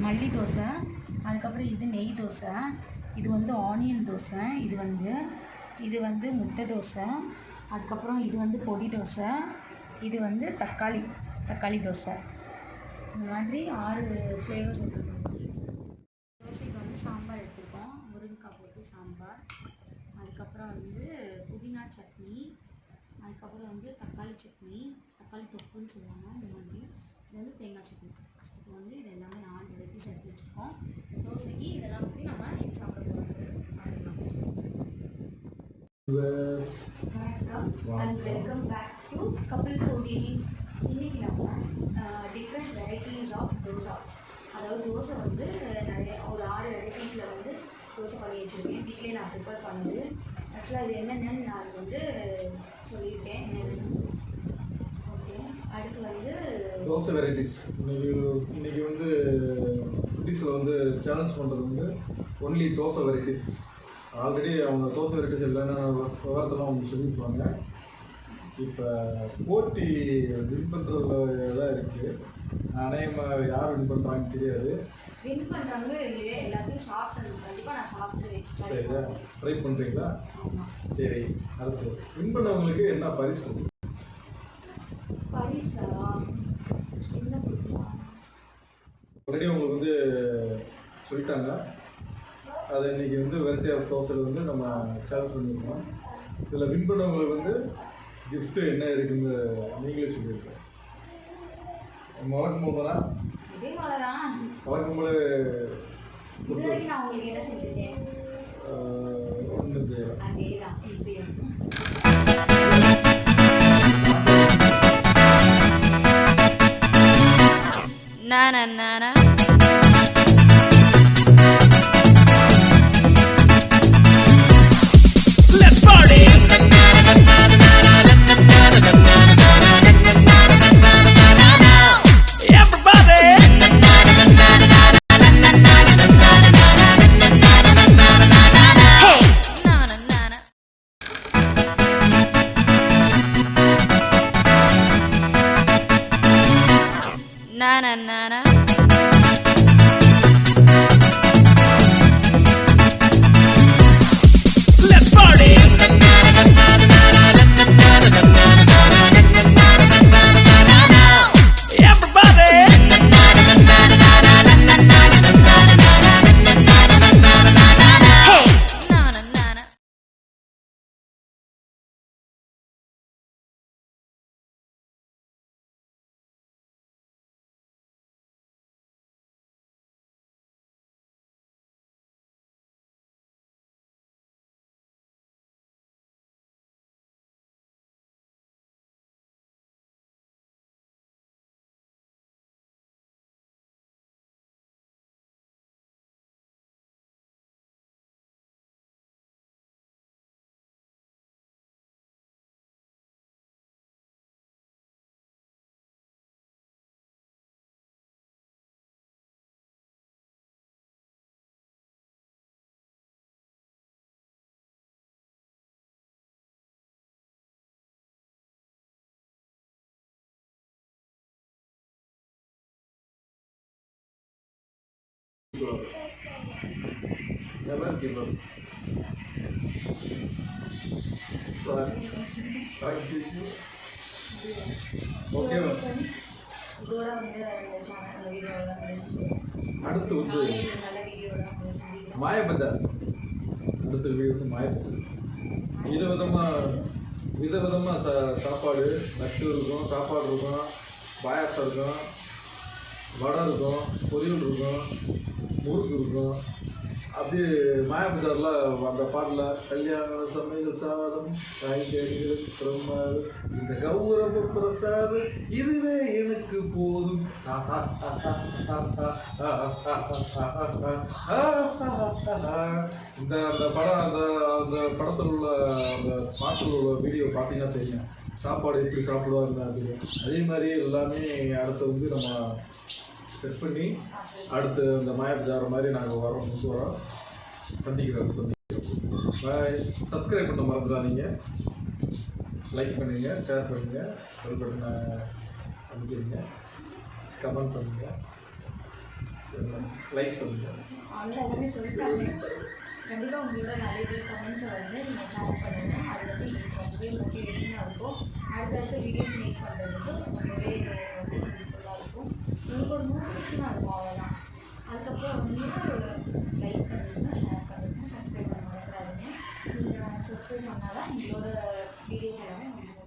மல்லி தோசை, அதுக்கப்புறம் இது நெய் தோசை, இது வந்து ஆனியன் தோசை, இது வந்து முட்டை தோசை, அதுக்கப்புறம் இது வந்து பொடி தோசை, இது வந்து தக்காளி தோசை. இந்த மாதிரி 6 ஃப்ளேவர்ஸ் எடுத்துருக்கோம். தோசைக்கு வந்து சாம்பார் எடுத்துருக்கோம், முருங்கைக்காய் போட்டு சாம்பார், அதுக்கப்புறம் வந்து புதினா சட்னி, அதுக்கப்புறம் வந்து தக்காளி சட்னி, தக்காளி தொக்குன்னு சொல்லுவாங்க. இந்த மாதிரி இது வந்து தேங்காய் சட்னி. இப்போ வந்து இது எல்லாமே 4 வெரைட்டிஸ் எடுத்து வச்சுருக்கோம். தோசைக்கு இதெல்லாம் ஊற்றி நம்ம சாப்பிட போகிறது பார்க்கலாம். வணக்கம் and welcome back to Kapil foodies. இன்றைக்கி நம்ம டிஃப்ரெண்ட் வெரைட்டிஸ் ஆஃப் தோசா, அதாவது தோசை வந்து நிறைய ஒரு 6 வெரைட்டிஸில் வந்து தோசை பண்ணி வச்சுருக்கேன். வீட்டிலே நான் ப்ரிப்பேர் பண்ணுது. ஆக்சுவலாக இது என்னென்னு நான் வந்து சொல்லியிருக்கேன். ஓகே, அடுத்து வந்து தோசை வெரைட்டிஸ். இன்னைக்கு வந்து ஃபுட்டீஸில் வந்து சேலஞ்ச் பண்ணுறது வந்து ஒன்லி தோசை வெரைட்டிஸ். ஆல்ரெடி அவங்க தோசை வெரைட்டிஸ் இல்லைன்னா விவரத்தெல்லாம் அவங்க சொல்லியிருப்பாங்க. இப்போ போட்டி வின் பண்ணுறதுல தான் இருக்குது. அநேகமாக யார் வின் பண்ணுறாங்கன்னு தெரியாது. வின் பண்ணுறாங்களோ இல்லையே, எல்லாத்தையும் சாப்பிட்றது கண்டிப்பாக நான் சாப்பிடுவேன். சரிதா, ட்ரை பண்ணுறீங்களா? சரி, அடுத்து வின் பண்ணவங்களுக்கு என்ன பரிசு கொடுக்கும்? பரிசா என்ன கொடுக்கலாம்? ஆல்ரெடி உங்களுக்கு வந்து சொல்லிட்டாங்க. அதை இன்றைக்கி வந்து வெரைட்டி ஆஃப் தோசையில் வந்து நம்ம சேலஞ்ச் பண்ணியிருக்கோம். இதில் வின் பண்ணவங்களுக்கு வந்து கிஃப்ட்டு என்ன இருக்குன்னு நீங்களே சொல்லியிருக்கோம். வழக்கம் போது தான் வழக்கம் போல நான் உங்களுக்கு என்ன செஞ்சுருக்கேன்? ஒன்றும் செய்யலாம். Na Let's party. Everybody. Hey. Na. Let's party. Everybody. Hey. Never give up. Okay, அடுத்து வந்து மாயபஜார். அடுத்த வீடியோ வந்து மாயபஜார். விதவிதமாக சாப்பாடு நட்டு இருக்கும், சாப்பாடு இருக்கும், பாயாசம் இருக்கும், வடை இருக்கும், பொரியல் இருக்கும், முறுக்கு இருக்கும். அப்படியே மாயபஜாரில் அந்த பாட்டில் கல்யாண சமையல் சாதம் காய்கறிகள் இந்த கௌரவ பிரசாதம் இதுவே எனக்கு போதும். இந்த அந்த படம் அந்த படத்தில் உள்ள அந்த பாட்டில் உள்ள வீடியோ பார்த்தீங்கன்னா தெரியும் சாப்பாடு எப்படி சாப்பிடுவாங்க. அதே மாதிரி எல்லாமே அடுத்து வந்து நம்ம செட் பண்ணி அடுத்து அந்த மாயபஜார் மாதிரி நாங்கள் வரோம் சந்திக்கிறோம். பாய். சப்ஸ்கிரைப் பண்ண மறந்துடாதீங்க. லைக் பண்ணுங்க, ஷேர் பண்ணுங்க, பெல் பட்டனை அமுக்கிடுங்க, கமெண்ட் பண்ணுங்க. லைக் பண்ணுங்கள். அதில் எல்லாமே சொல்லிட்டாங்க. கண்டிப்பாக உங்களோட வேல்யூபிள் கமெண்ட்ஸை வந்து நீங்கள் ஷேர் பண்ணுங்கள். அது வந்து எனக்கு ரொம்பவே மோட்டிவேஷனாக இருக்கும். அடுத்தடுத்த வீடியோ மேக் பண்ணுறதுக்கு ரொம்பவே வந்து யூஸ்ஃபுல்லாக இருக்கும். உங்களுக்கு ஒரு மோட்டிவேஷனாக இருக்கும், அவ்வளோதான். அதுக்கப்புறம் வந்து லைக் பண்ணுங்கள், ஷேர் பண்ணுங்கள், சப்ஸ்கிரைப் பண்ண மறந்துடாதீங்க. நீங்கள் சப்ஸ்கிரைப் பண்ணால் தான் எங்களோட வீடியோஸ் எல்லாமே உங்களுக்கு